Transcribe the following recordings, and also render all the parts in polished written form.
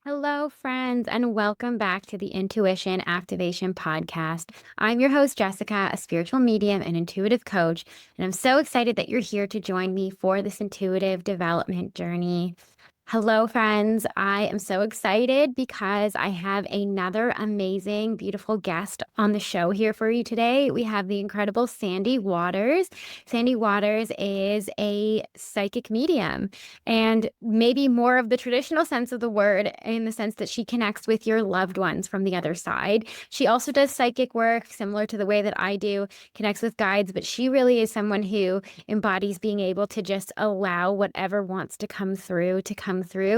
Hello, friends, and welcome back to the Intuition Activation Podcast. I'm your host, Jessica, a spiritual medium and intuitive coach, and I'm so excited that you're here to join me for this intuitive development journey. Hello, friends. I am so excited because I have another amazing, beautiful guest on the show here for you today. We have the incredible Sandy Waters. Sandy Waters is a psychic medium, and maybe more of the traditional sense of the word, in the sense that she connects with your loved ones from the other side. She also does psychic work similar to the way that I do, connects with guides, but she really is someone who embodies being able to just allow whatever wants to come through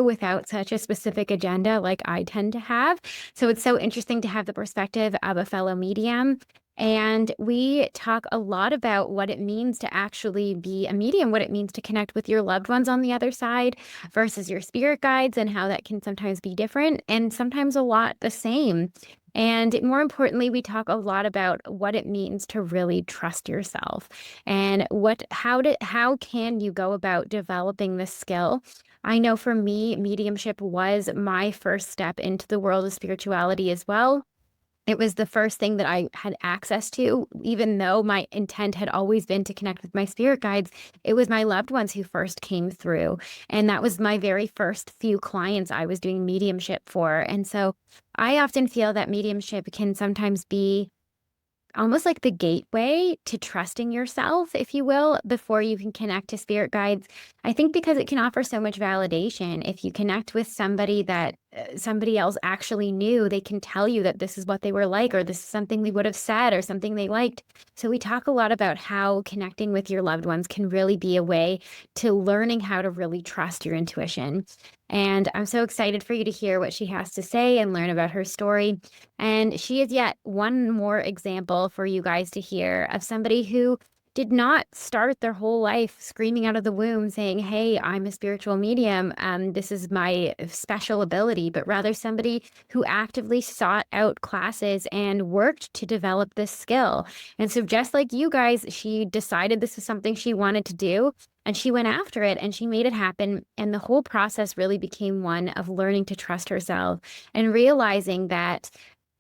without such a specific agenda like I tend to have. So it's so interesting to have the perspective of a fellow medium. And we talk a lot about what it means to actually be a medium, what it means to connect with your loved ones on the other side versus your spirit guides, and how that can sometimes be different and sometimes a lot the same. And more importantly, we talk a lot about what it means to really trust yourself and how can you go about developing this skill. I know for me, mediumship was my first step into the world of spirituality as well. It was the first thing that I had access to, even though my intent had always been to connect with my spirit guides. It was my loved ones who first came through. And that was my very first few clients I was doing mediumship for. And so I often feel that mediumship can sometimes be almost like the gateway to trusting yourself, if you will, before you can connect to spirit guides. I think because it can offer so much validation. If you connect with somebody that somebody else actually knew, they can tell you that this is what they were like, or this is something they would have said, or something they liked. So we talk a lot about how connecting with your loved ones can really be a way to learning how to really trust your intuition. And I'm so excited for you to hear what she has to say and learn about her story. And she is yet one more example for you guys to hear of somebody who did not start their whole life screaming out of the womb saying, "Hey, I'm a spiritual medium. This is my special ability," but rather somebody who actively sought out classes and worked to develop this skill. And so just like you guys, she decided this was something she wanted to do. And she went after it and she made it happen. And the whole process really became one of learning to trust herself and realizing that,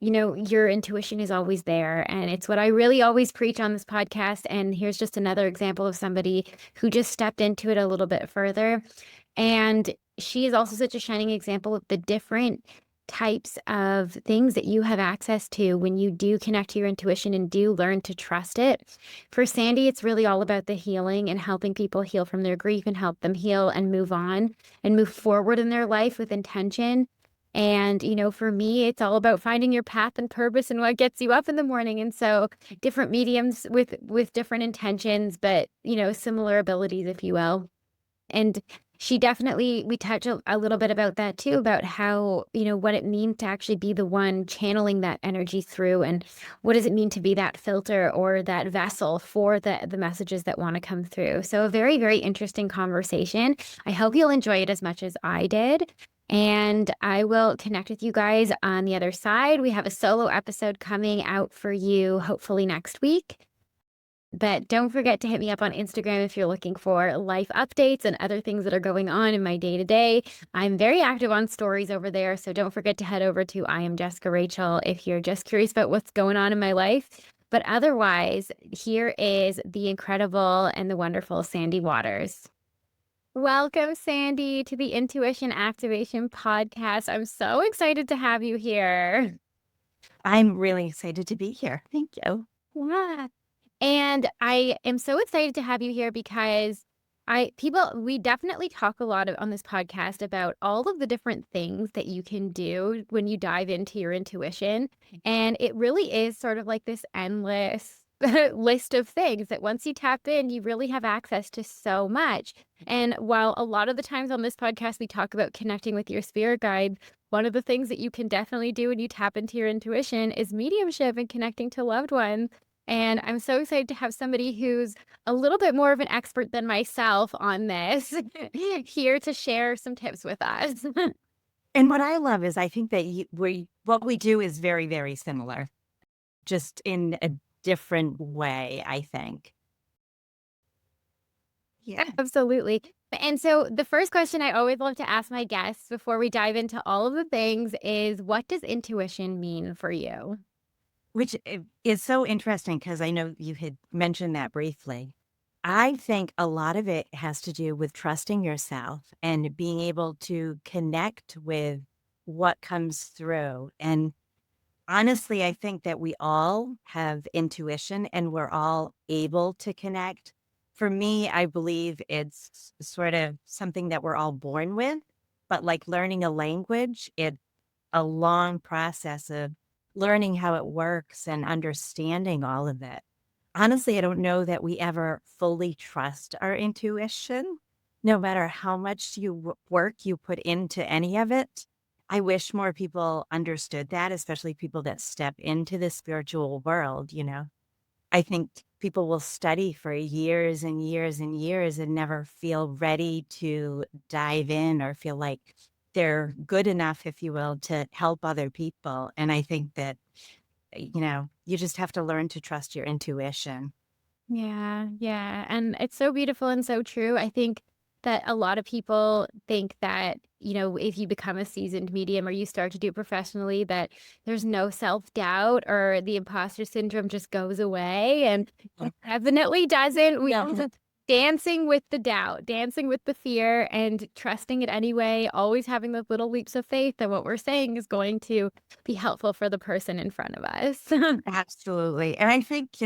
your intuition is always there. And it's what I really always preach on this podcast. And here's just another example of somebody who just stepped into it a little bit further. And she is also such a shining example of the different types of things that you have access to when you do connect to your intuition and do learn to trust it. For Sandy, it's really all about the healing and helping people heal from their grief and help them heal and move on and move forward in their life with intention. And, for me, it's all about finding your path and purpose and what gets you up in the morning. And so different mediums with different intentions, but, similar abilities, if you will. And we touch a little bit about that too, about how, what it means to actually be the one channeling that energy through, and what does it mean to be that filter or that vessel for the messages that want to come through. So a very, very interesting conversation. I hope you'll enjoy it as much as I did. And I will connect with you guys on the other side. We have a solo episode coming out for you, hopefully next week. But don't forget to hit me up on Instagram if you're looking for life updates and other things that are going on in my day-to-day. I'm very active on stories over there, so don't forget to head over to I Am Jessica Rachel if you're just curious about what's going on in my life. But otherwise, here is the incredible and the wonderful Sandy Waters. Welcome, Sandy, to the Intuition Activation Podcast. I'm so excited to have you here. I'm really excited to be here. Thank you. Yeah. And I am so excited to have you here because we definitely talk a lot on this podcast about all of the different things that you can do when you dive into your intuition. And it really is sort of like this endless list of things that once you tap in, you really have access to so much. And while a lot of the times on this podcast, we talk about connecting with your spirit guide, one of the things that you can definitely do when you tap into your intuition is mediumship and connecting to loved ones. And I'm so excited to have somebody who's a little bit more of an expert than myself on this here to share some tips with us. And what I love is I think that what we do is very, very similar, just in a different way, I think. Yeah, absolutely. And so the first question I always love to ask my guests before we dive into all of the things is, what does intuition mean for you? Which is so interesting because I know you had mentioned that briefly. I think a lot of it has to do with trusting yourself and being able to connect with what comes through. And honestly, I think that we all have intuition and we're all able to connect. For me, I believe it's sort of something that we're all born with, but like learning a language, it's a long process of learning how it works and understanding all of it. Honestly, I don't know that we ever fully trust our intuition, no matter how much work you put into any of it. I wish more people understood that, especially people that step into the spiritual world, you know. I think people will study for years and years and years and never feel ready to dive in or feel like they're good enough, if you will, to help other people. And I think that, you just have to learn to trust your intuition. Yeah, yeah. And it's so beautiful and so true. I think that a lot of people think that, if you become a seasoned medium or you start to do it professionally, that there's no self-doubt or the imposter syndrome just goes away. And it definitely doesn't. We No. dancing with the doubt, dancing with the fear, and trusting it anyway, always having those little leaps of faith that what we're saying is going to be helpful for the person in front of us. Absolutely. And I think,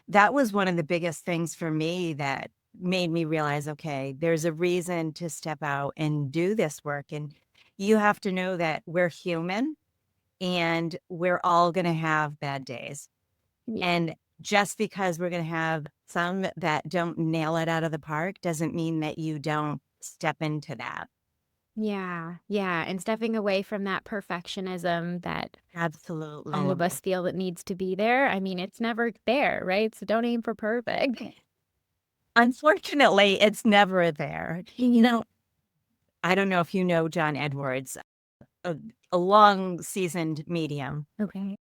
that was one of the biggest things for me that made me realize, okay, there's a reason to step out and do this work. And you have to know that we're human and we're all going to have bad days. Yeah. And just because we're going to have some that don't nail it out of the park doesn't mean that you don't step into that. Yeah, yeah, and stepping away from that perfectionism that all Absolutely. of us feel that needs to be there. I mean, it's never there, right? So don't aim for perfect. Unfortunately, it's never there. I don't know if you know John Edwards, a, a long seasoned medium Okay.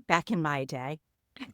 back in my day.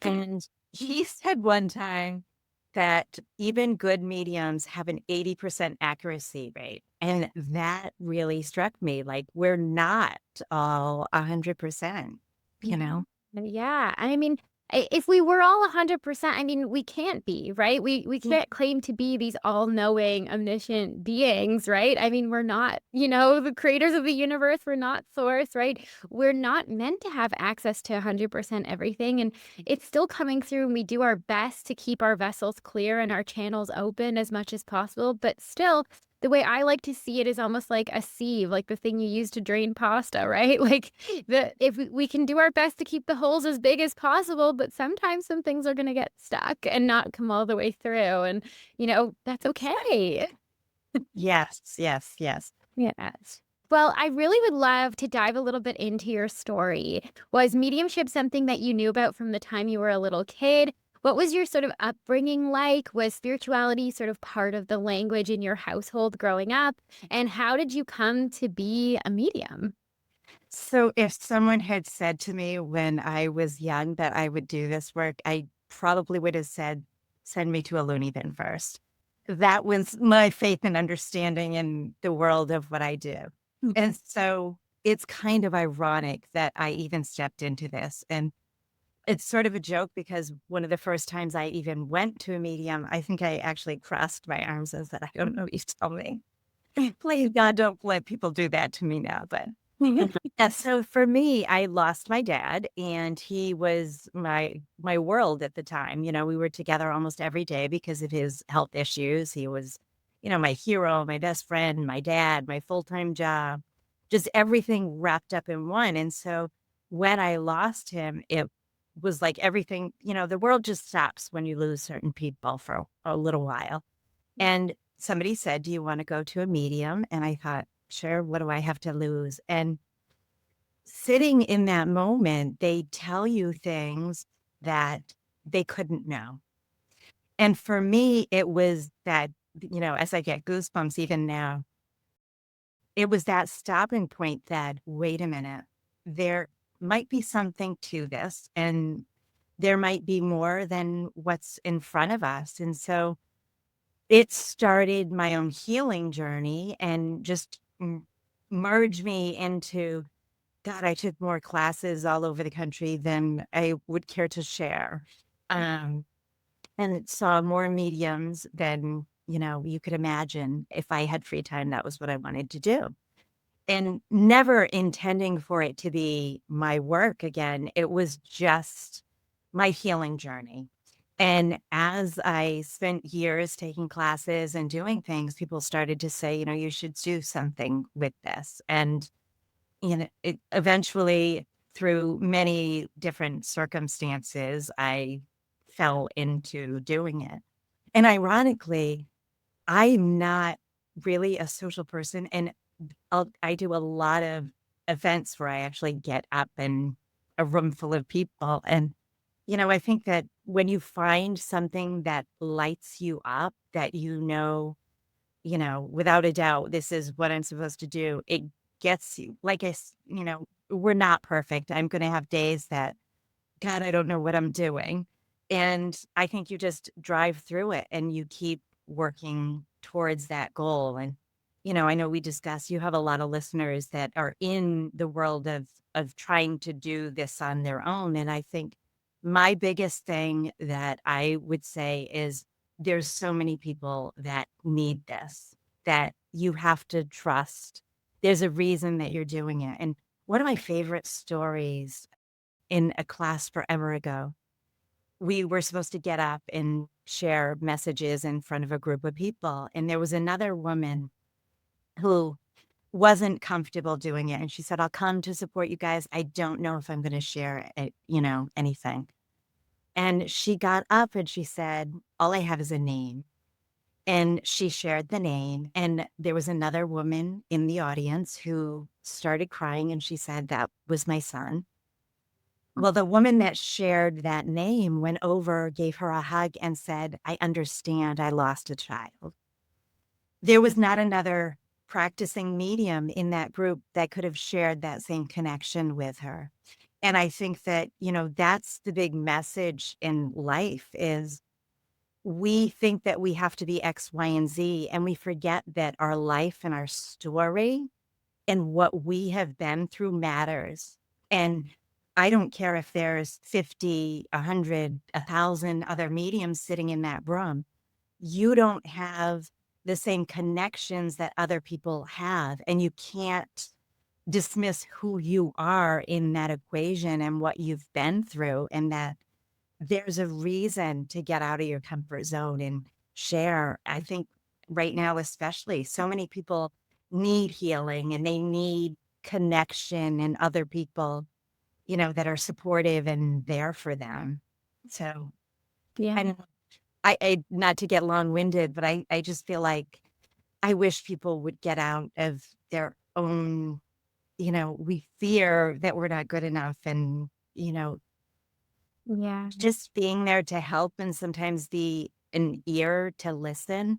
And he said one time that even good mediums have an 80% accuracy rate. And that really struck me. Like, we're not all 100%, you know? Yeah, I mean, if we were all 100%, I mean, we can't be, right? We Yeah. can't claim to be these all-knowing, omniscient beings, right? I mean, we're not, the creators of the universe. We're not source, right? We're not meant to have access to 100% everything, and it's still coming through, and we do our best to keep our vessels clear and our channels open as much as possible, but still, the way I like to see it is almost like a sieve, like the thing you use to drain pasta, right? Like if we can do our best to keep the holes as big as possible, but sometimes some things are going to get stuck and not come all the way through. And, that's okay. Yes, yes, yes. Yes. Well, I really would love to dive a little bit into your story. Was mediumship something that you knew about from the time you were a little kid? What was your sort of upbringing like? Was spirituality sort of part of the language in your household growing up? And how did you come to be a medium? So if someone had said to me when I was young that I would do this work, I probably would have said, send me to a loony bin first. That was my faith and understanding in the world of what I do. And so it's kind of ironic that I even stepped into this. And it's sort of a joke because one of the first times I even went to a medium, I think I actually crossed my arms and said, I don't know, you tell me. Please, God, don't let people do that to me now. But yeah, so for me, I lost my dad and he was my world at the time. We were together almost every day because of his health issues. He was, my hero, my best friend, my dad, my full-time job, just everything wrapped up in one. And so when I lost him, it was like everything, the world just stops when you lose certain people for a little while. And somebody said, "Do you want to go to a medium?" And I thought, sure, what do I have to lose? And sitting in that moment, they tell you things that they couldn't know. And for me, it was that, as I get goosebumps even now, it was that stopping point that, wait a minute, there might be something to this, and there might be more than what's in front of us. And so it started my own healing journey and just merged me into, God, I took more classes all over the country than I would care to share. Um, and saw more mediums than, you could imagine. If I had free time, that was what I wanted to do. And never intending for it to be my work again. It was just my healing journey. And as I spent years taking classes and doing things, people started to say, you should do something with this. And, it eventually, through many different circumstances, I fell into doing it. And ironically, I'm not really a social person. And I do a lot of events where I actually get up in a room full of people. And, I think that when you find something that lights you up, that without a doubt, this is what I'm supposed to do, it gets you. We're not perfect. I'm going to have days that, God, I don't know what I'm doing. And I think you just drive through it and you keep working towards that goal. And, I know we discussed, you have a lot of listeners that are in the world of trying to do this on their own. And I think my biggest thing that I would say is there's so many people that need this, that you have to trust. There's a reason that you're doing it. And one of my favorite stories in a class forever ago, we were supposed to get up and share messages in front of a group of people. And there was another woman who wasn't comfortable doing it. And she said, I'll come to support you guys. I don't know if I'm going to share it, anything. And she got up and she said, all I have is a name. And she shared the name. And there was another woman in the audience who started crying. And she said, that was my son. Well, the woman that shared that name went over, gave her a hug, and said, I understand I lost a child. There was not another practicing medium in that group that could have shared that same connection with her. And I think that, that's the big message in life is we think that we have to be X, Y, and Z, and we forget that our life and our story and what we have been through matters. And I don't care if there's 50, 100, 1,000 other mediums sitting in that room. You don't have the same connections that other people have. And you can't dismiss who you are in that equation and what you've been through, and that there's a reason to get out of your comfort zone and share. I think right now, especially, so many people need healing and they need connection and other people, that are supportive and there for them. So Yeah. I don't know. I not to get long winded, but I just feel like I wish people would get out of their own, we fear that we're not good enough. And, Yeah. just being there to help and sometimes be an ear to listen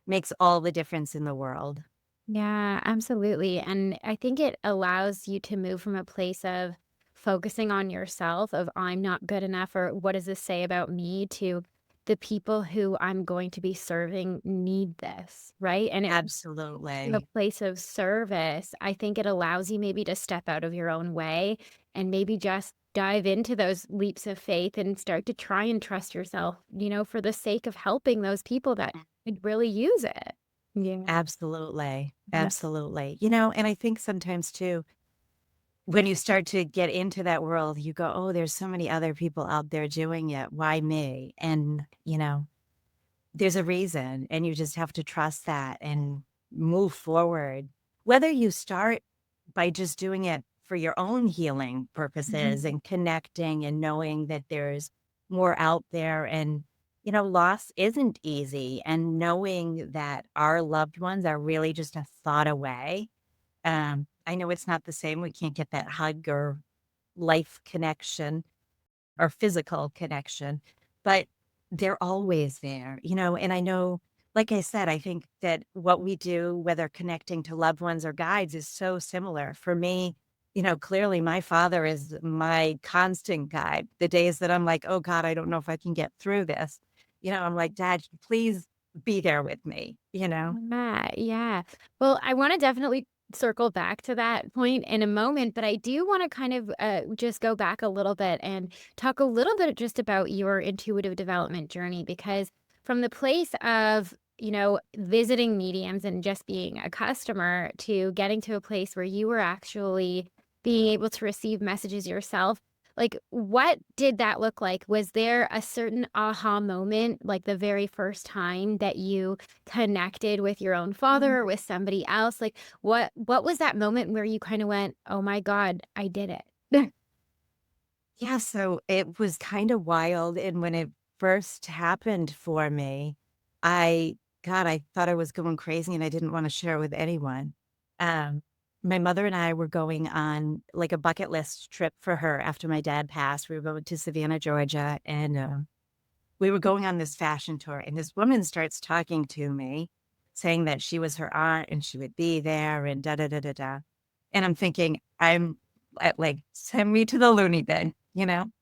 makes all the difference in the world. Yeah, absolutely. And I think it allows you to move from a place of focusing on yourself, of I'm not good enough, or what does this say about me, to the people who I'm going to be serving need this, right? And it from a Absolutely. place of service, I think it allows you maybe to step out of your own way and maybe just dive into those leaps of faith and start to try and trust yourself, for the sake of helping those people that could really use it. Yeah. Absolutely. Yeah. Absolutely. And I think sometimes too, when you start to get into that world, you go, oh, there's so many other people out there doing it. Why me? And, there's a reason. And you just have to trust that and move forward. Whether you start by just doing it for your own healing Mhm. purposes and connecting and knowing that there's more out there. And, loss isn't easy. And knowing that our loved ones are really just a thought away. I know it's not the same. We can't get that hug or life connection or physical connection, but they're always there, and I know, like I said, I think that what we do, whether connecting to loved ones or guides, is so similar. For me, clearly my father is my constant guide. The days that I'm like, oh God, I don't know if I can get through this. I'm like, Dad, please be there with me, you know? Yeah, yeah. Well, I want to definitely circle back to that point in a moment, but I do want to kind of just go back a little bit and talk a little bit just about your intuitive development journey, because from the place of, visiting mediums and just being a customer to getting to a place where you were actually being able to receive messages yourself. Like, what did that look like? Was there a certain aha moment, like the very first time that you connected with your own father or with somebody else? Like, what was that moment where you kind of went, "Oh my god, I did it." Yeah, so it was kind of wild, and when it first happened for me, I thought I was going crazy, and I didn't wanna share with anyone. Um, my mother and I were going on, like, a bucket list trip for her after my dad passed. We were going to Savannah, Georgia, and, we were going on this fashion tour, and this woman starts talking to me, saying that she was her aunt, and she would be there, and da da da da da. And I'm thinking, I'm like, send me to the loony bin, you know?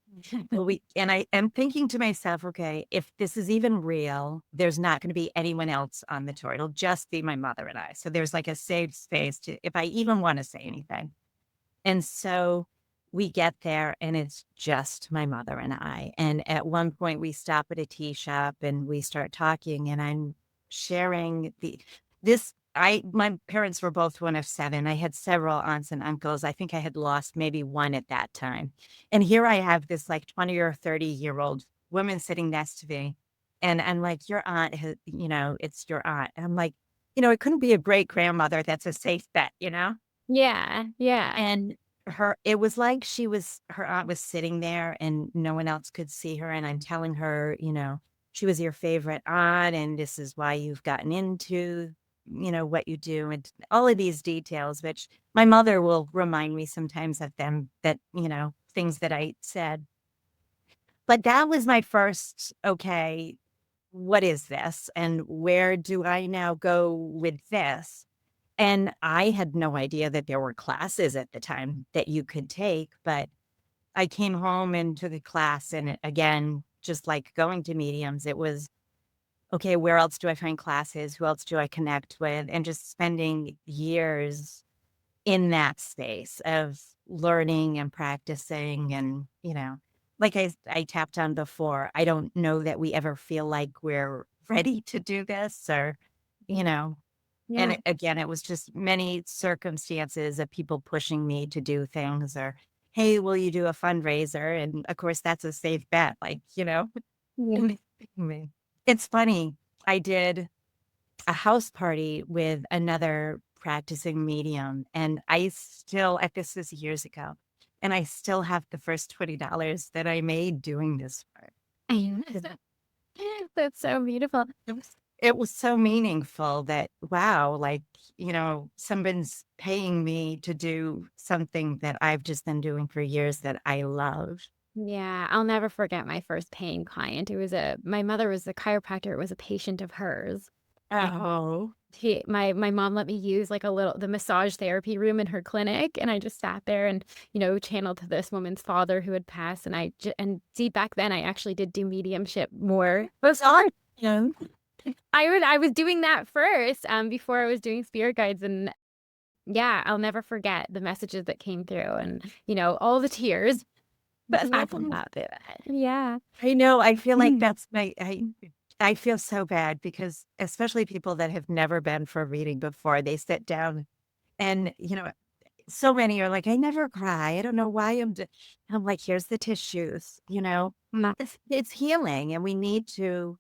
Well, I am thinking to myself, okay, if this is even real, there's not going to be anyone else on the tour. It'll just be my mother and I. So there's like a safe space to, if I even want to say anything. And so we get there and it's just my mother and I. And at one point we stop at a tea shop and we start talking and I'm sharing my parents were both one of seven. I had several aunts and uncles. I think I had lost maybe one at that time. And here I have this like 20 or 30-year-old woman sitting next to me. And I'm like, your aunt has, it's your aunt. And I'm like, it couldn't be a great grandmother. That's a safe bet, you know? Yeah, yeah. And it was like her aunt was sitting there and no one else could see her, and I'm telling her, "She was your favorite aunt, and this is why you've gotten into, what you do," and all of these details, which my mother will remind me sometimes of them that, things that I said. But that was my first, "Okay, what is this, and where do I now go with this?" And I had no idea that there were classes at the time that you could take, but I came home and took a class, and again, just like going to mediums, it was, okay, where else do I find classes? Who else do I connect with? And just spending years in that space of learning and practicing and, like I tapped on before, I don't know that we ever feel like we're ready to do this or, you know, and Yeah. again, it was just many circumstances of people pushing me to do things or, "Hey, will you do a fundraiser?" And of course, that's a safe bet, like, Yeah. and me. It's funny. I did a house party with another practicing medium, and this was years ago, and I still have the first $20 that I made doing this work. That's so beautiful. It was so meaningful that, wow, like, someone's paying me to do something that I've just been doing for years that I love. Yeah, I'll never forget my first paying client. My mother was a chiropractor, it was a patient of hers. Oh. My mom let me use like the massage therapy room in her clinic, and I just sat there and, channeled to this woman's father who had passed, and and see, back then I actually did do mediumship more. It's on, you know? I was doing that first, before I was doing spirit guides, and yeah, I'll never forget the messages that came through and, all the tears. But I will not do that. Yeah. I know, I feel like Mhm. that's I feel so bad because especially people that have never been for a reading before, they sit down and, so many are like, "I never cry. I don't know why I'm like, "Here's the tissues," you know? It's healing, and we need to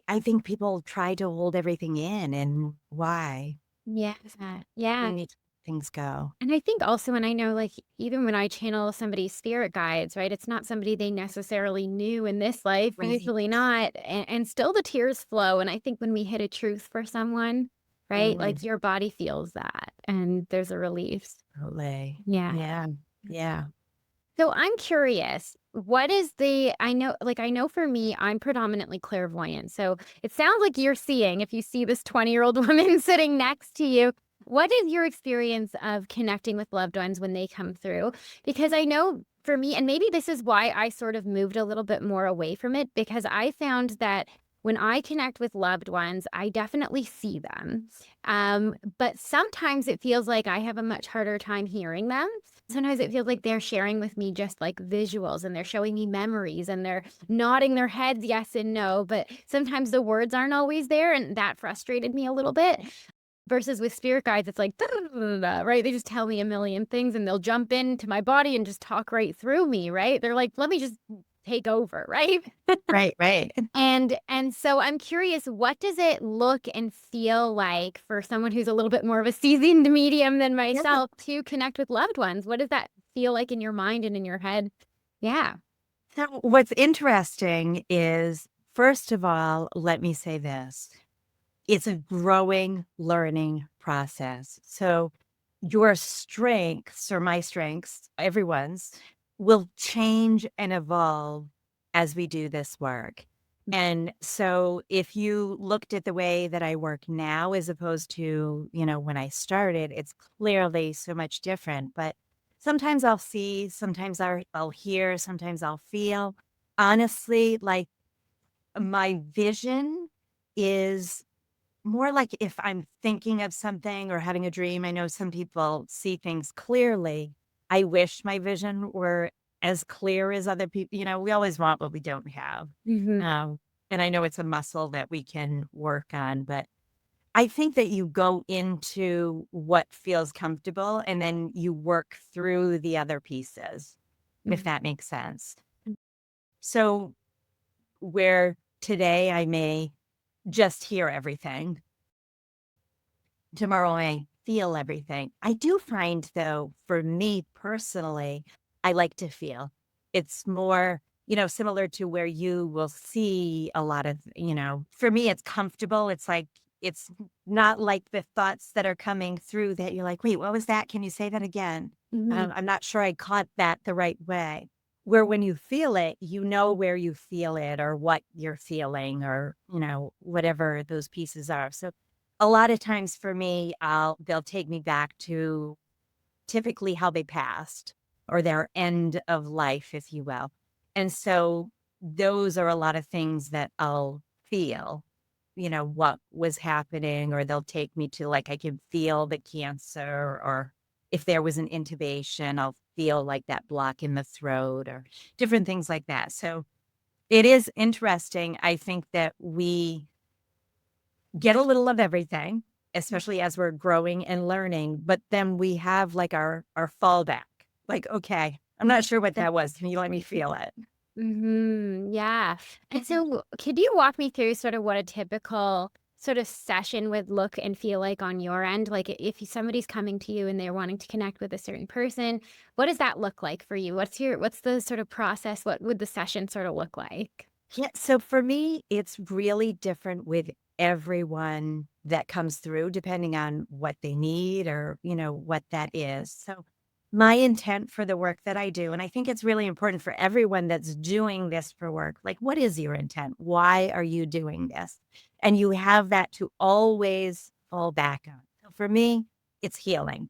I think people try to hold everything in, and why? Yeah. We Yeah. need to let things go. And I think also, and I know, like, even when I channel somebody's spirit guides, right, it's not somebody they necessarily knew in this life, Right. usually not. And still the tears flow. And I think when we hit a truth for someone, right, Totally, like your body feels that and there's a release. totally. Yeah. Yeah, yeah. So I'm curious, what is I know for me, I'm predominantly clairvoyant. So it sounds like you're seeing, if you see this 20-year-old woman sitting next to you, what is your experience of connecting with loved ones when they come through? Because I know for me, and maybe this is why I sort of moved a little bit more away from it, because I found that when I connect with loved ones, I definitely see them. But sometimes it feels like I have a much harder time hearing them. Sometimes it feels like they're sharing with me just like visuals, and they're showing me memories, and they're nodding their heads yes and no. But sometimes the words aren't always there. And that frustrated me a little bit. Versus with spirit guides, it's like, right? They just tell me a million things, and they'll jump into my body and just talk right through me, right? They're like, let me just take over, right? Right, right. And so I'm curious, what does it look and feel like for someone who's a little bit more of a seasoned medium than Yeah. myself to connect with loved ones? What does that feel like in your mind and in your head? Yeah. So what's interesting is, first of all, let me say this. It's a growing, learning process. So your strengths or my strengths, everyone's, will change and evolve as we do this work. And so if you looked at the way that I work now as opposed to, when I started, it's clearly so much different. But sometimes I'll see, sometimes I'll hear, sometimes I'll feel. Honestly, like my vision is more like if I'm thinking of something or having a dream. I know some people see things clearly. I wish my vision were as clear as other people. We always want what we don't have. Hmm. Um, and I know it's a muscle that we can work on, but I think that you go into what feels comfortable and then you work through the other pieces, if that makes sense. So, where today I may just hear everything, tomorrow I feel everything. I do find, though, for me personally, I like to feel. It's more, similar to where you will see a lot of, for me, it's comfortable. It's like, it's not like the thoughts that are coming through that you're like, wait, what was that? Can you say that again? Hmm. I'm not sure I caught that the right way. Where when you feel it, you know where you feel it or what you're feeling or, whatever those pieces are. So a lot of times for me, they'll take me back to typically how they passed or their end of life, if you will. And so those are a lot of things that I'll feel, what was happening, or they'll take me to like I can feel the cancer, or if there was an intubation, I'll feel like that block in the throat or different things like that. So it is interesting. I think that we get a little of everything, especially as we're growing and learning, but then we have like our fallback. Like, okay, I'm not sure what that was. Can you let me feel it? Yeah. And so could you walk me through sort of what a typical sort of session would look and feel like on your end? Like if somebody's coming to you and they're wanting to connect with a certain person, what does that look like for you? What's the sort of process? What would the session sort of look like? Yeah. So for me, it's really different with everyone that comes through, depending on what they need or, what that is. So my intent for the work that I do, and I think it's really important for everyone that's doing this for work, like, what is your intent? Why are you doing this? And you have that to always fall back on. So for me, it's healing.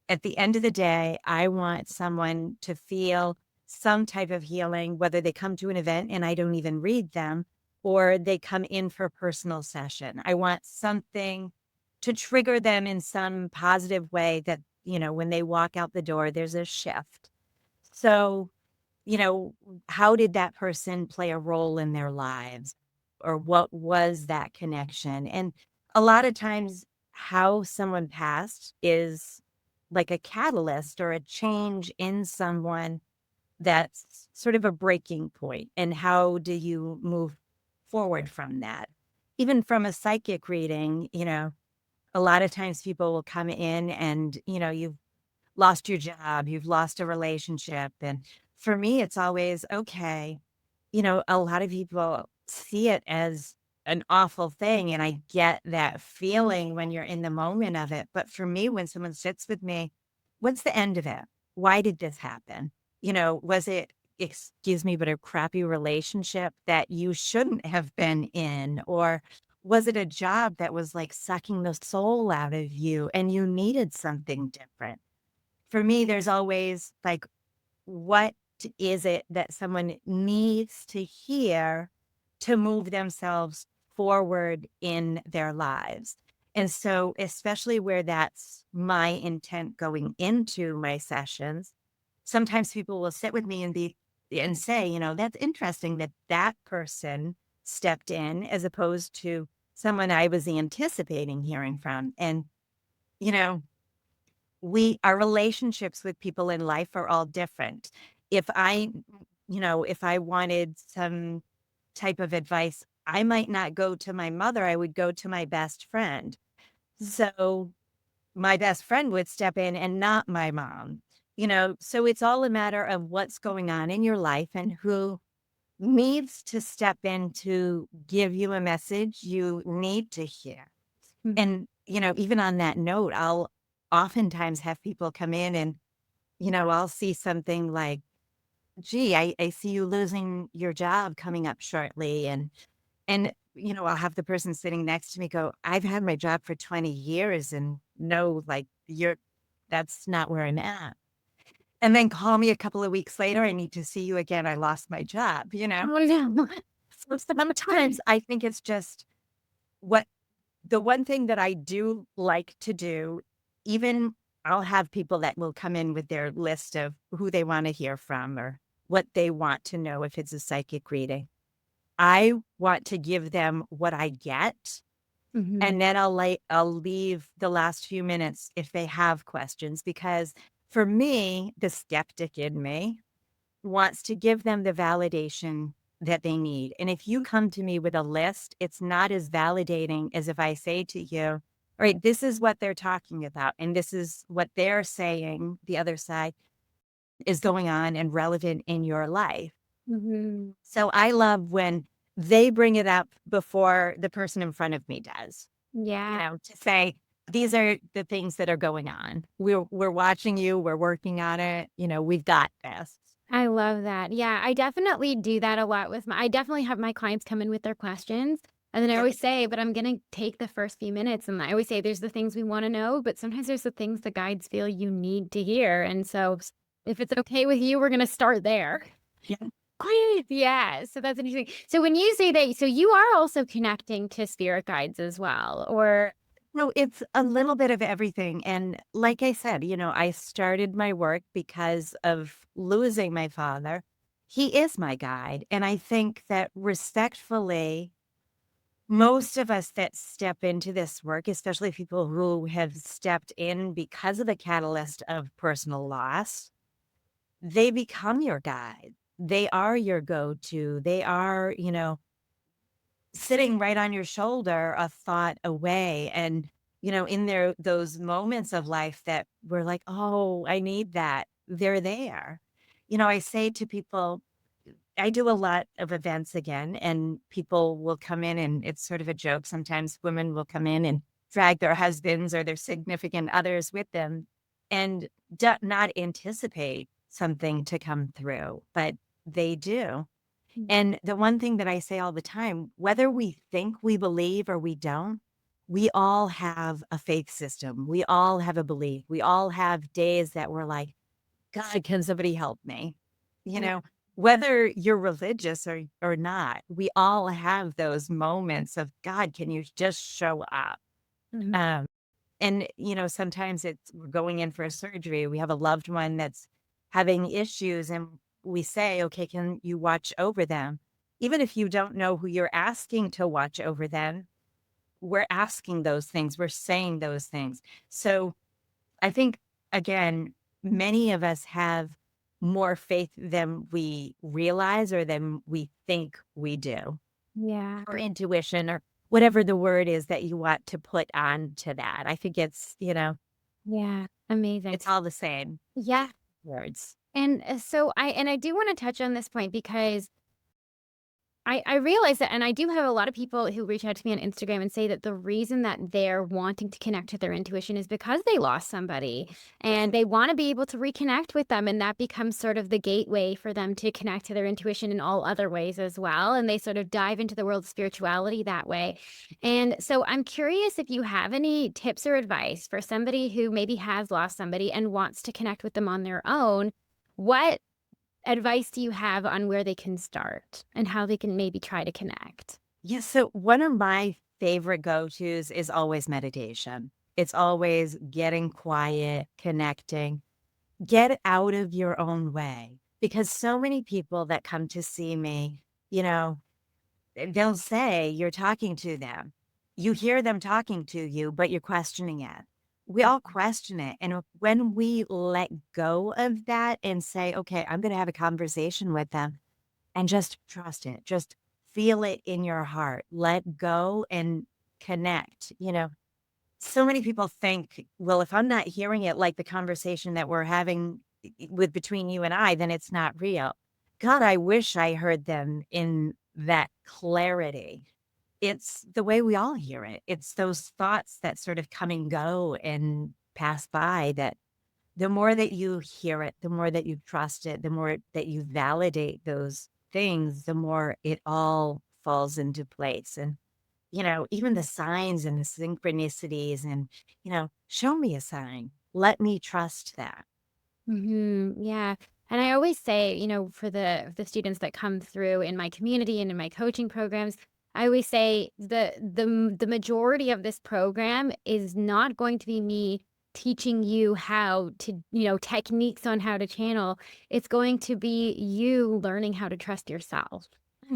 At the end of the day, I want someone to feel some type of healing, whether they come to an event and I don't even read them, or they come in for a personal session. I want something to trigger them in some positive way that, when they walk out the door, there's a shift. So, you know, how did that person play a role in their lives? Or what was that connection? And a lot of times, how someone passed is like a catalyst or a change in someone that's sort of a breaking point. And how do you move forward from that? Even from a psychic reading, a lot of times people will come in and, you've lost your job, you've lost a relationship. And for me, it's always okay. A lot of people see it as an awful thing. And I get that feeling when you're in the moment of it. But for me, when someone sits with me, what's the end of it? Why did this happen? Was it, excuse me, but a crappy relationship that you shouldn't have been in? Or was it a job that was like sucking the soul out of you and you needed something different? For me, there's always like, what is it that someone needs to hear to move themselves forward in their lives. And so, especially where that's my intent going into my sessions, sometimes people will sit with me and say, that's interesting that that person stepped in as opposed to someone I was anticipating hearing from. And, you know, our relationships with people in life are all different. If I, if I wanted some type of advice, I might not go to my mother, I would go to my best friend. So my best friend would step in and not my mom. So it's all a matter of what's going on in your life and who needs to step in to give you a message you need to hear. Mhm. And, even on that note, I'll oftentimes have people come in and, I'll see something like, gee, I see you losing your job coming up shortly. And, I'll have the person sitting next to me go, I've had my job for 20 years and no, like, that's not where I'm at. And then call me a couple of weeks later. I need to see you again. I lost my job. Oh, no. So sometimes I think it's just what the one thing that I do like to do, even I'll have people that will come in with their list of who they want to hear from or what they want to know if it's a psychic reading. I want to give them what I get, Mhm. and then I'll leave the last few minutes if they have questions, because for me, the skeptic in me wants to give them the validation that they need. And if you come to me with a list, it's not as validating as if I say to you, all right, this is what they're talking about, and this is what they're saying, the other side is going on and relevant in your life. Mhm. So I love when they bring it up before the person in front of me does, Yeah. to say, these are the things that are going on. We're watching you, we're working on it, we've got this. I love that. Yeah, I definitely do that a lot I definitely have my clients come in with their questions. And then I always say, but I'm going to take the first few minutes. And I always say, there's the things we want to know, but sometimes there's the things the guides feel you need to hear. And so if it's okay with you, we're going to start there. Yeah. Great. Yeah. So that's interesting. So when you say that, so you are also connecting to spirit guides as well, or No, it's a little bit of everything. And like I said, I started my work because of losing my father. He is my guide. And I think that respectfully, most of us that step into this work, especially people who have stepped in because of the catalyst of personal loss, they become your guide. They are your go to. They are, sitting right on your shoulder, a thought away. And, in those moments of life that we're like, oh, I need that, they're there. I say to people, I do a lot of events again, and people will come in, and it's sort of a joke. Sometimes women will come in and drag their husbands or their significant others with them and not anticipate something to come through, but they do. And the one thing that I say all the time, whether we think we believe or we don't, we all have a faith system. We all have a belief. We all have days that we're like, God, can somebody help me? You yeah. know, whether you're religious or not, we all have those moments of God, can you just show up? Mhm. Um, and sometimes we're going in for a surgery. We have a loved one that's having issues, and we say, okay, can you watch over them? Even if you don't know who you're asking to watch over them, we're asking those things. We're saying those things. So I think, again, many of us have more faith than we realize or than we think we do, Yeah. or intuition, or whatever the word is that you want to put on to that. I think Yeah. Amazing. it's all the same Yeah. words. And so I do want to touch on this point because I realize that, and I do have a lot of people who reach out to me on Instagram and say that the reason that they're wanting to connect to their intuition is because they lost somebody and they want to be able to reconnect with them. And that becomes sort of the gateway for them to connect to their intuition in all other ways as well. And they sort of dive into the world of spirituality that way. And so I'm curious if you have any tips or advice for somebody who maybe has lost somebody and wants to connect with them on their own. What advice do you have on where they can start and how they can maybe try to connect? Yes. So one of my favorite go-tos is always meditation. It's always getting quiet, connecting, get out of your own way. Because so many people that come to see me, you know, they'll say you're talking to them. You hear them talking to you, but you're questioning it. We all question it. And when we let go of that and say, okay, I'm going to have a conversation with them and just trust it, just feel it in your heart, let go and connect. So many people think, well, if I'm not hearing it like the conversation that we're having with between you and I, then it's not real. God, I wish I heard them in that clarity. It's the way we all hear it. It's those thoughts that sort of come and go and pass by, that the more that you hear it, the more that you trust it, the more that you validate those things, the more it all falls into place. And even the signs and the synchronicities and, show me a sign. Let me trust that. Yeah. And I always say, for the students that come through in my community and in my coaching programs, I always say the majority of this program is not going to be me teaching you how to, techniques on how to channel. It's going to be you learning how to trust yourself.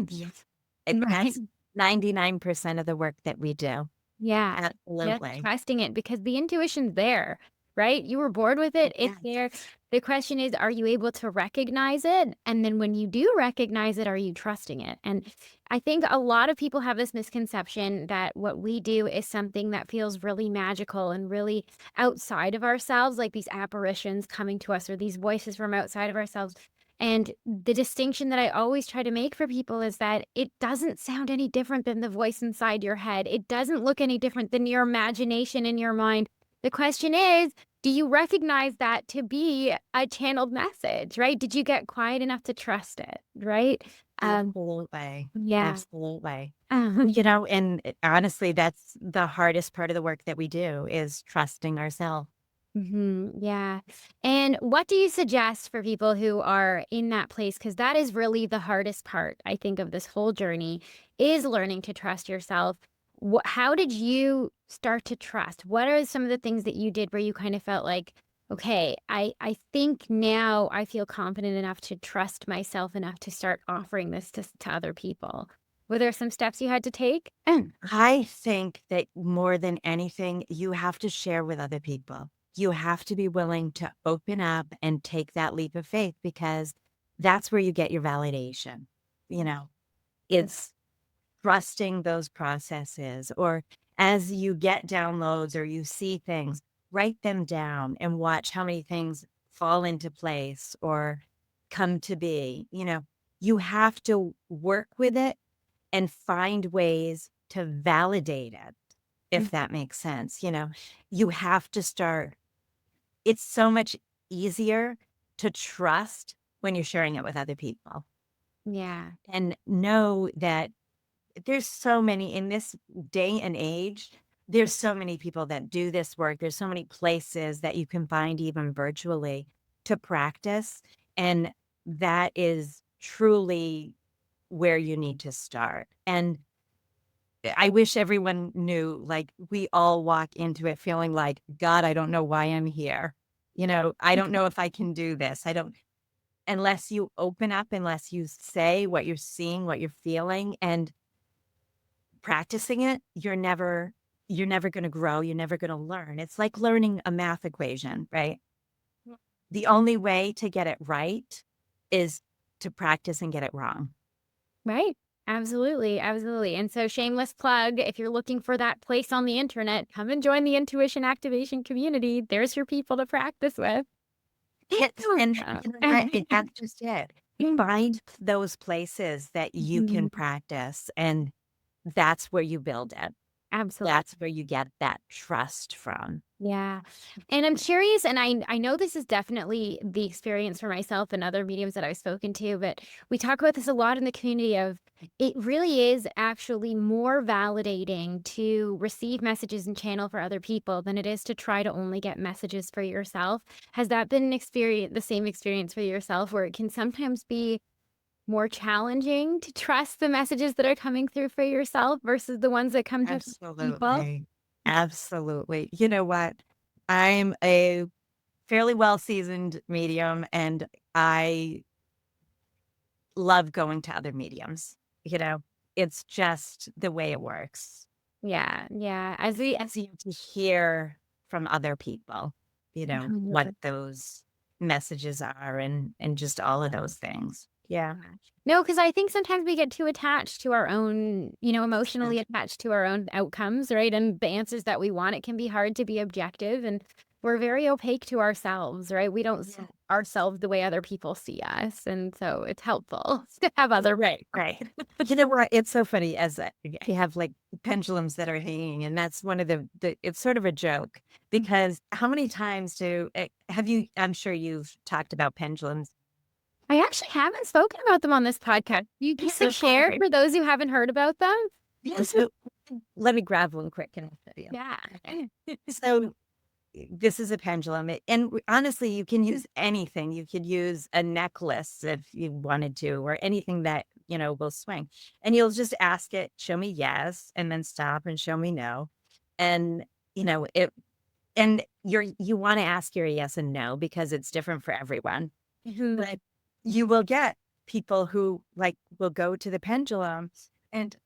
Yes. Right. That's 99% of the work that we do. Yeah. Just Absolutely. trusting it because the intuition's there, right? You were bored with it. It's there. Yes. The question is, are you able to recognize it? And then when you do recognize it, are you trusting it? And I think a lot of people have this misconception that what we do is something that feels really magical and really outside of ourselves, like these apparitions coming to us or these voices from outside of ourselves. And the distinction that I always try to make for people is that it doesn't sound any different than the voice inside your head. It doesn't look any different than your imagination in your mind. The question is, do you recognize that to be a channeled message, right? Did you get quiet enough to trust it, right? Absolutely. Yeah. Absolutely. Um, And honestly, that's the hardest part of the work that we do, is trusting ourselves. yeah. And what do you suggest for people who are in that place? Because that is really the hardest part, I think, of this whole journey is learning to trust yourself. How did you start to trust? What are some of the things that you did where you kind of felt like, okay, I think now I feel confident enough to trust myself enough to start offering this to other people? Were there some steps you had to take? I think that more than anything, you have to share with other people. You have to be willing to open up and take that leap of faith, because that's where you get your validation. You know, it's trusting those processes, or as you get downloads or you see things, write them down and watch how many things fall into place or come to be. You have to work with it and find ways to validate it, if that makes sense. You have to start. It's so much easier to trust when you're sharing it with other people, Yeah. and know that there's so many in this day and age. There's so many people that do this work. There's so many places that you can find, even virtually, to practice. And that is truly where you need to start. And I wish everyone knew, like, we all walk into it feeling like, God, I don't know why I'm here. I don't know if I can do this. I don't, unless you open up, unless you say what you're seeing, what you're feeling, and practicing it, you're never going to grow. You're never going to learn. It's like learning a math equation, right? The only way to get it right is to practice and get it wrong. Right. Absolutely. Absolutely. And so, shameless plug, if you're looking for that place on the internet, come and join the intuition activation community. There's your people to practice with. And Yeah. that's just it. Find those places that you can Mhm. practice, and that's where you build it. Absolutely. That's where you get that trust from. Yeah. And I'm curious, and I know this is definitely the experience for myself and other mediums that I've spoken to, but we talk about this a lot in the community of it really is actually more validating to receive messages and channel for other people than it is to try to only get messages for yourself. Has that been an experience, the same experience for yourself, where it can sometimes be more challenging to trust the messages that are coming through for yourself versus the ones that come to people? Absolutely. Absolutely. You know what? I'm a fairly well-seasoned medium, and I love going to other mediums. You know, it's just the way it works. Yeah, yeah. As you to hear from other people, what those messages are and just all of those things. Yeah. No, because I think sometimes we get too attached to our own, Yeah. emotionally attached to our own outcomes, right? And the answers that we want. It can be hard to be objective, and we're very opaque to ourselves, right? We don't see Yeah. ourselves the way other people see us. And so it's helpful to have other. Right, right. But you know what? It's so funny as you have like pendulums that are hanging, and that's one of the it's sort of a joke because how many times have you, I'm sure you've talked about pendulums. I actually haven't spoken about them on this podcast. You can So share for those who haven't heard about them? yeah, so let me grab one quick and I'll show you. Yeah. So this is a pendulum. And honestly, you can use anything. You could use a necklace if you wanted to, or anything that, will swing. And you'll just ask it, show me yes, and then stop and show me no. And, it, and you want to ask your yes and no because it's different for everyone. Mhm. But you will get people who like will go to the pendulum and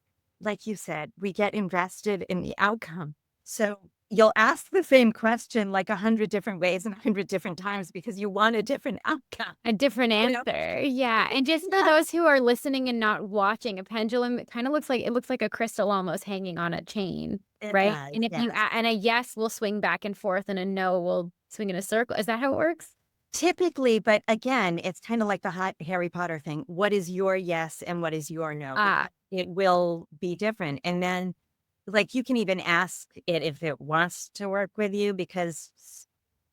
like you said, we get invested in the outcome. So you'll ask the same question like 100 different ways and 100 different times because you want a different outcome. A different You know? answer. Yeah. And just for Yeah, those who are listening and not watching, a pendulum, it kind of looks like a crystal almost hanging on a chain, it right? does. And if you Yes. and a yes will swing back and forth and a no will swing in a circle. Is that how it works? Typically, but again, it's kind of like the hot Harry Potter thing. What is your yes and what is your no? Ah, It will be different. And then like you can even ask it if it wants to work with you because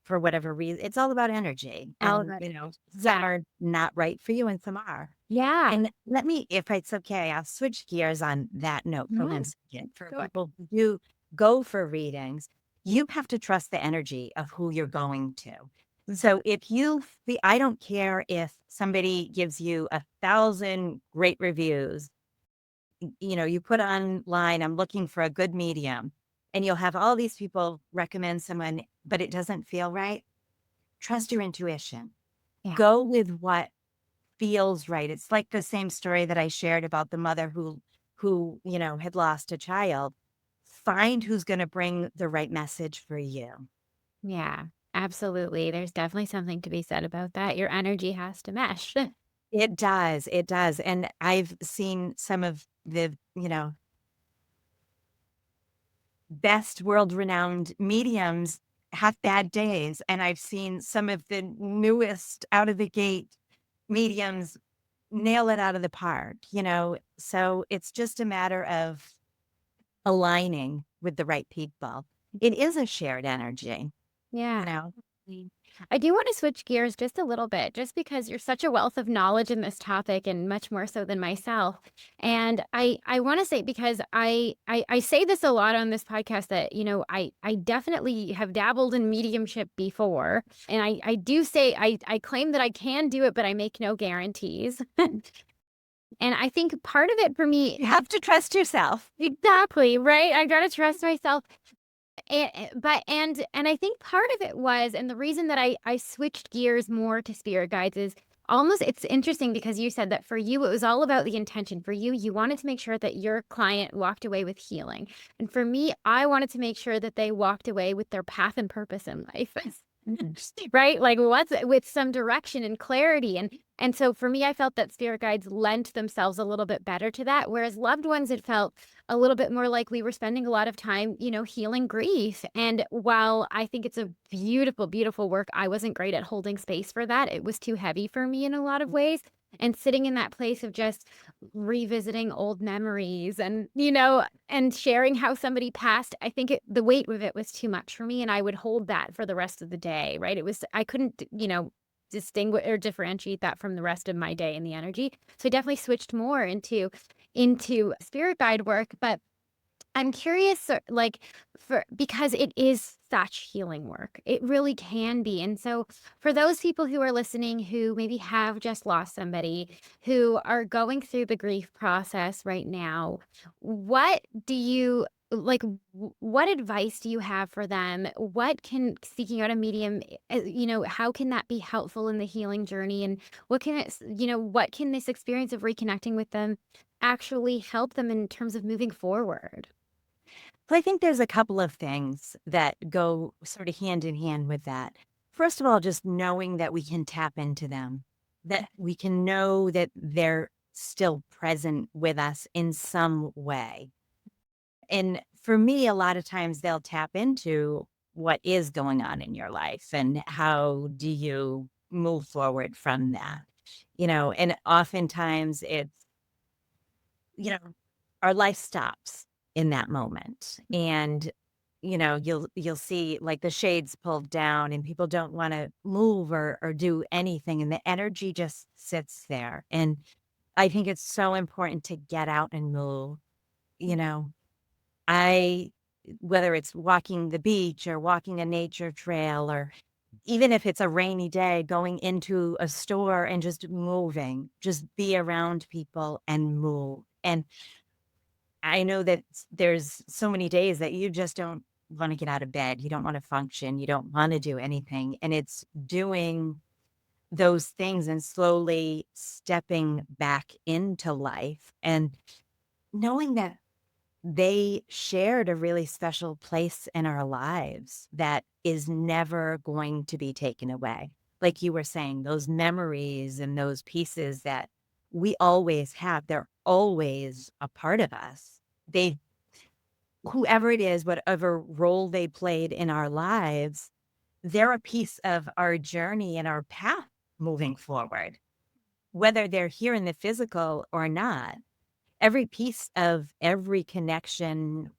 for whatever reason, it's all about energy. And element. some Yeah. are not right for you and some are. Yeah. And let me, if it's okay, I'll switch gears on that note for one Mm, second. For sure. people who do go for readings, you have to trust the energy of who you're going to. So if I don't care if somebody gives you 1,000 great reviews, you put online, I'm looking for a good medium, and you'll have all these people recommend someone, but it doesn't feel right. Trust your intuition. Yeah. Go with what feels right. It's like the same story that I shared about the mother who had lost a child. Find who's going to bring the right message for you. Yeah. Absolutely. There's definitely something to be said about that. Your energy has to mesh. It does. It does. And I've seen some of the best world renowned mediums have bad days. And I've seen some of the newest out of the gate mediums nail it out of the park. So it's just a matter of aligning with the right people. It is a shared energy, you Yeah. know. I do want to switch gears just a little bit, just because you're such a wealth of knowledge in this topic and much more so than myself. And I want to say, because I say this a lot on this podcast, that, I definitely have dabbled in mediumship before. And I do say, I claim that I can do it, but I make no guarantees. And I think part of it for me, You have to trust yourself. exactly, right? I got to trust myself. And I think part of it was, and the reason that I switched gears more to spirit guides is almost, it's interesting because you said that for you, it was all about the intention. For you, you wanted to make sure that your client walked away with healing. And for me, I wanted to make sure that they walked away with their path and purpose in life. Right? Like what's with some direction and clarity. And so for me, I felt that spirit guides lent themselves a little bit better to that. Whereas loved ones, it felt a little bit more like we were spending a lot of time, healing grief. And while I think it's a beautiful, beautiful work, I wasn't great at holding space for that. It was too heavy for me in a lot of ways. and sitting in that place of just revisiting old memories and, and sharing how somebody passed. I think the weight of it was too much for me, and I would hold that for the rest of the day, right? I couldn't, distinguish or differentiate that from the rest of my day and the energy. So I definitely switched more into spirit guide work, but I'm curious, like, for because it is such healing work. It really can be. And so, for those people who are listening who maybe have just lost somebody, who are going through the grief process right now, what do you like? What advice do you have for them? What can seeking out a medium, how can that be helpful in the healing journey? And what can this experience of reconnecting with them actually help them in terms of moving forward? Well, I think there's a couple of things that go sort of hand in hand with that. First of all, just knowing that we can tap into them, that we can know that they're still present with us in some way. And for me, a lot of times they'll tap into what is going on in your life and how do you move forward from that. And oftentimes it's, you know, our life stops in that moment. And you'll see like the shades pulled down and people don't want to move or do anything and the energy just sits there. And I think it's so important to get out and move. You know, I whether it's walking the beach or walking a nature trail or even if it's a rainy day, going into a store and just moving, just be around people and move. And I know that there's so many days that you just don't want to get out of bed. You don't want to function. You don't want to do anything. And it's doing those things and slowly stepping back into life and knowing that they shared a really special place in our lives that is never going to be taken away. Like you were saying, those memories and those pieces that we always have, they're always a part of us. They, whoever it is, whatever role they played in our lives, they're a piece of our journey and our path moving forward, whether they're here in the physical or not. Every piece of every connection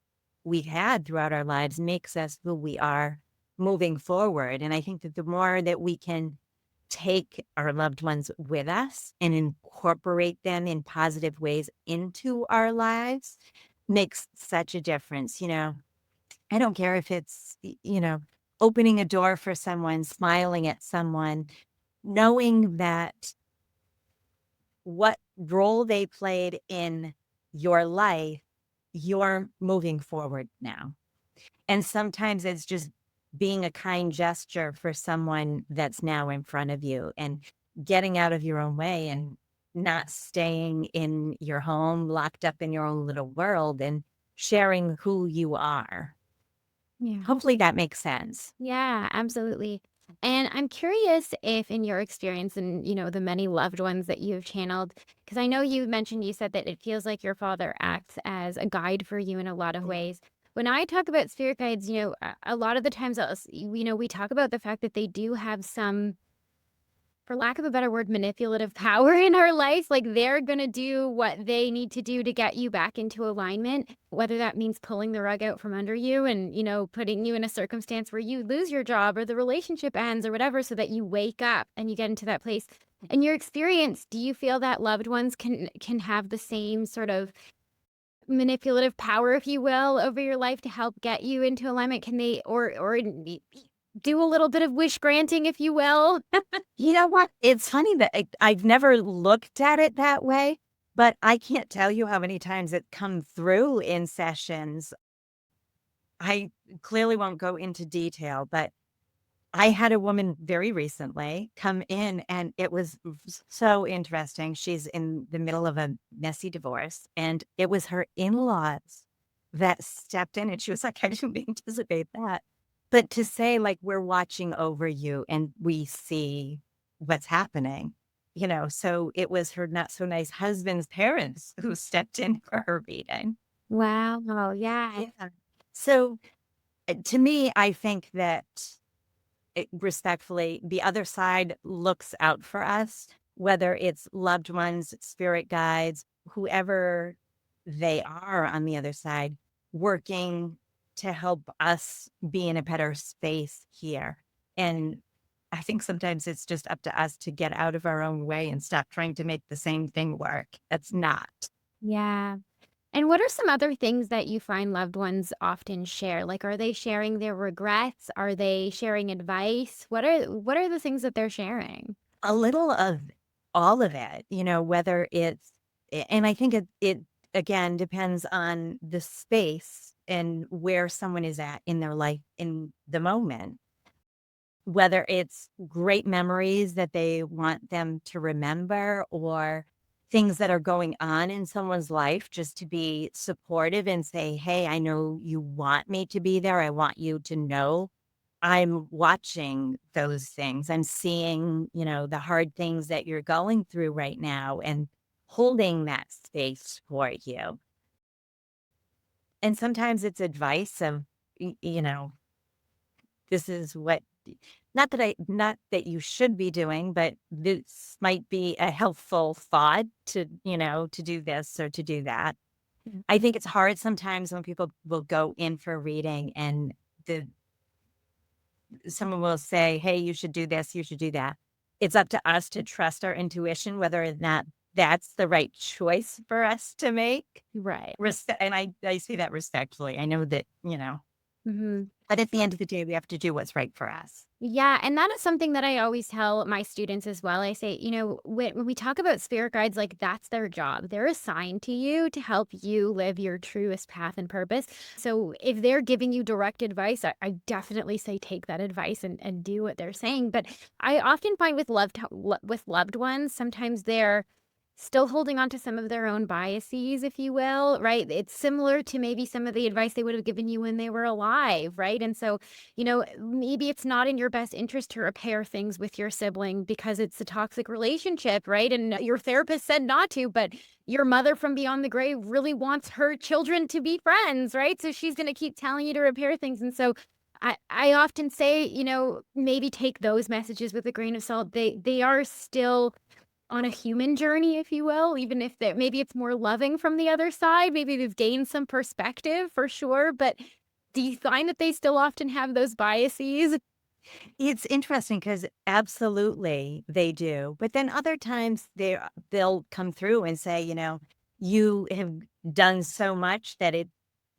we've had throughout our lives makes us who we are moving forward. And I think that the more that we can take our loved ones with us and incorporate them in positive ways into our lives makes such a difference. I don't care if it's, opening a door for someone, smiling at someone, knowing that what role they played in your life, you're moving forward now. And sometimes it's just being a kind gesture for someone that's now in front of you and getting out of your own way and not staying in your home, locked up in your own little world and sharing who you are. Yeah. Hopefully that makes sense. Yeah, absolutely. And I'm curious if in your experience and, the many loved ones that you've channeled, because I know you said that it feels like your father acts as a guide for you in a lot of ways. When I talk about spirit guides, a lot of the times, we talk about the fact that they do have some, for lack of a better word, manipulative power in our life. Like they're going to do what they need to do to get you back into alignment, whether that means pulling the rug out from under you and, putting you in a circumstance where you lose your job or the relationship ends or whatever, so that you wake up and you get into that place. In your experience, do you feel that loved ones can have the same sort of manipulative power, if you will, over your life to help get you into alignment? Can they or do a little bit of wish granting, if you will? You know what? It's funny that I've never looked at it that way, but I can't tell you how many times it come through in sessions. I clearly won't go into detail, but I had a woman very recently come in and it was so interesting. She's in the middle of a messy divorce and it was her in-laws that stepped in and she was like, I didn't anticipate that. But to say like, we're watching over you and we see what's happening, so it was her not so nice husband's parents who stepped in for her reading. Wow. Oh, yeah. Yeah. So to me, I think that respectfully, the other side looks out for us whether it's loved ones, spirit guides, whoever they are on the other side, working to help us be in a better space here. And I think sometimes it's just up to us to get out of our own way and stop trying to make the same thing work. It's not. Yeah. And what are some other things that you find loved ones often share? Like, are they sharing their regrets? Are they sharing advice? What are the things that they're sharing? A little of all of it, whether it's, and I think it again depends on the space and where someone is at in their life in the moment. Whether it's great memories that they want them to remember or things that are going on in someone's life, just to be supportive and say, "Hey, I know you want me to be there. I want you to know I'm watching those things. I'm seeing, the hard things that you're going through right now and holding that space for you." And sometimes it's advice of, this is what, not that you should be doing, but this might be a helpful thought to do this or to do that. Mm. I think it's hard sometimes when people will go in for a reading and the someone will say, "Hey, you should do this, you should do that." It's up to us to trust our intuition, whether or not that's the right choice for us to make. Right. And I say that respectfully. I know that, Mhm. but at the end of the day, we have to do what's right for us. Yeah, and that is something that I always tell my students as well. I say, when we talk about spirit guides, like that's their job. They're assigned to you to help you live your truest path and purpose. So if they're giving you direct advice, I definitely say take that advice and do what they're saying. But I often find with loved ones, sometimes they're still holding on to some of their own biases, if you will, right? It's similar to maybe some of the advice they would have given you when they were alive, right? And so maybe it's not in your best interest to repair things with your sibling because it's a toxic relationship, right? And your therapist said not to, but your mother from beyond the grave really wants her children to be friends, right? So she's going to keep telling you to repair things. And so I often say, maybe take those messages with a grain of salt. They are still on a human journey, if you will, even if that maybe it's more loving from the other side. Maybe they've gained some perspective for sure, but do you find that they still often have those biases? It's interesting because absolutely they do. But then other times they'll come through and say, you have done so much that it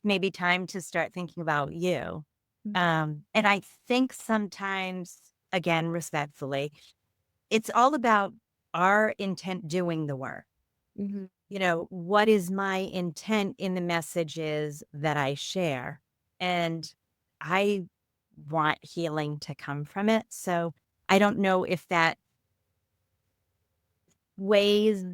may be time to start thinking about you. And I think sometimes, again, respectfully, it's all about our intent doing the work. Mhm. What is my intent in the messages that I share? And I want healing to come from it. So I don't know if that weighs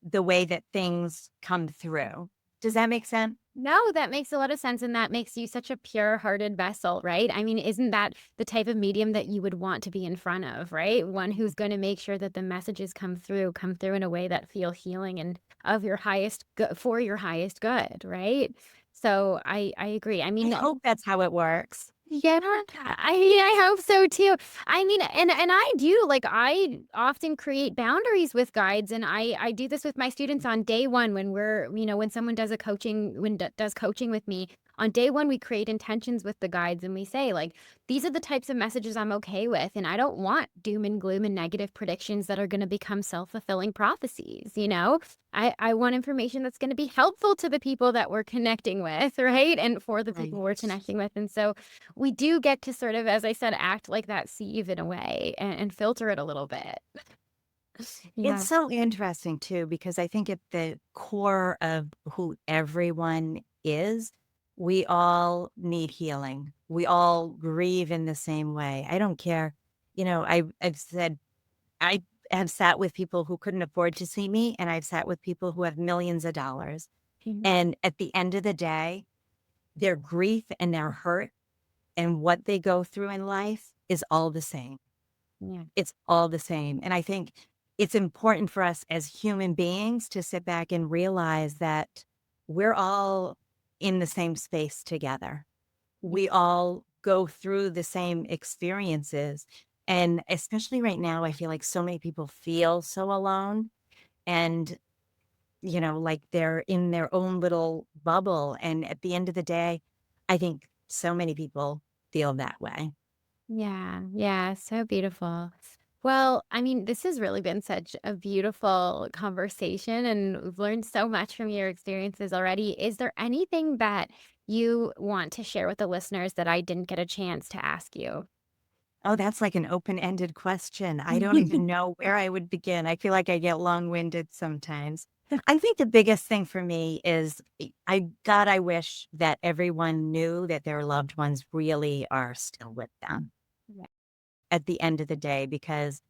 the way that things come through. Does that make sense? No, that makes a lot of sense, and that makes you such a pure-hearted vessel, right? I mean, isn't that the type of medium that you would want to be in front of, right? One who's gonna make sure that the messages come through in a way that feel healing and of your highest good for your highest good, right? So I agree. I I mean, hope that's how it works. yeah, I hope so too. I mean, and I do like I often create boundaries with guides, and I do this with my students on day one when when someone does a coaching does coaching with me. On day one, we create intentions with the guides, and we say like these are the types of messages I'm okay with, and I don't want doom and gloom and negative predictions that are going to become self-fulfilling prophecies. I want information that's going to be helpful to the people that we're connecting with, right, and for the people we're Right. connecting with, and so we do get to sort of, as I said, act like that sieve in a way and filter it a little bit. It's Yeah. so interesting too, because I think at the core of who everyone is, we all need healing. We all grieve in the same way. I don't care. I've said I have sat with people who couldn't afford to see me, and I've sat with people who have millions of dollars. Mhm. And at the end of the day, their grief and their hurt and what they go through in life is all the same. Yeah. It's all the same. And I think it's important for us as human beings to sit back and realize that we're all in the same space together. Yeah. We all go through the same experiences. And especially right now, I feel like so many people feel so alone and, like they're in their own little bubble. And at the end of the day, I think so many people feel that way. Yeah, yeah, so beautiful. Well, I mean, this has really been such a beautiful conversation, and we've learned so much from your experiences already. Is there anything that you want to share with the listeners that I didn't get a chance to ask you? Oh, that's like an open-ended question. I don't even know where I would begin. I feel like I get long-winded sometimes. I think the biggest thing for me is I wish that everyone knew that their loved ones really are still with them Yeah. at the end of the day, because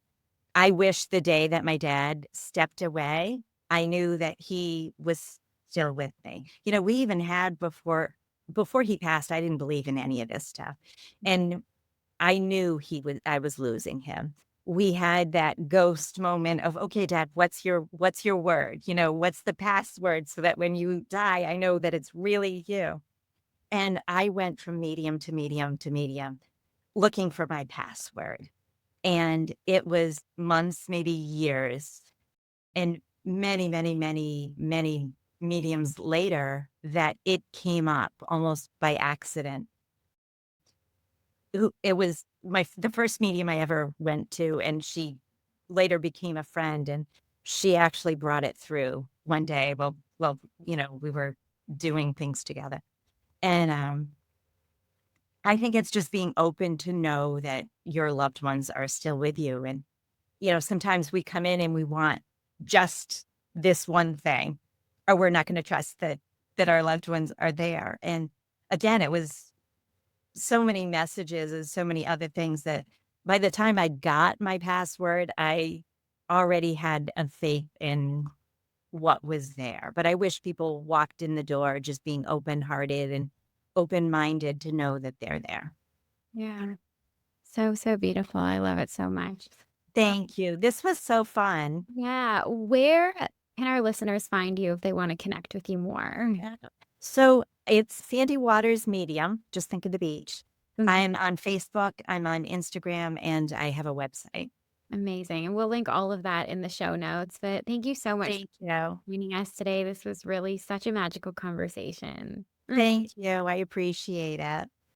I wish the day that my dad stepped away, I knew that he was still with me. We even had before he passed, I didn't believe in any of this stuff. And I knew I was losing him. We had that ghost moment of, okay, dad, what's your word? What's the password so that when you die, I know that it's really you. And I went from medium to medium to medium looking for my password. And it was months, maybe years, and many, many, many, many mediums later that it came up almost by accident. It was the first medium I ever went to, and she later became a friend, and she actually brought it through one day. Well, we were doing things together. And I think it's just being open to know that your loved ones are still with you. And sometimes we come in and we want just this one thing, or we're not going to trust that our loved ones are there. And again, it was so many messages and so many other things that by the time I got my password, I already had a faith in what was there. But I wish people walked in the door just being open-hearted and open-minded to know that they're there. Yeah. So, so beautiful. I love it so much. Thank you. This was so fun. Yeah. Where can our listeners find you if they want to connect with you more? Yeah. So it's Sandy Waters Medium. Just think of the beach. Mm, I'm on Facebook, I'm on Instagram, and I have a website. amazing. And we'll link all of that in the show notes. But thank you so much for Thank you. joining us today. This was really such a magical conversation. Thank you. I appreciate it.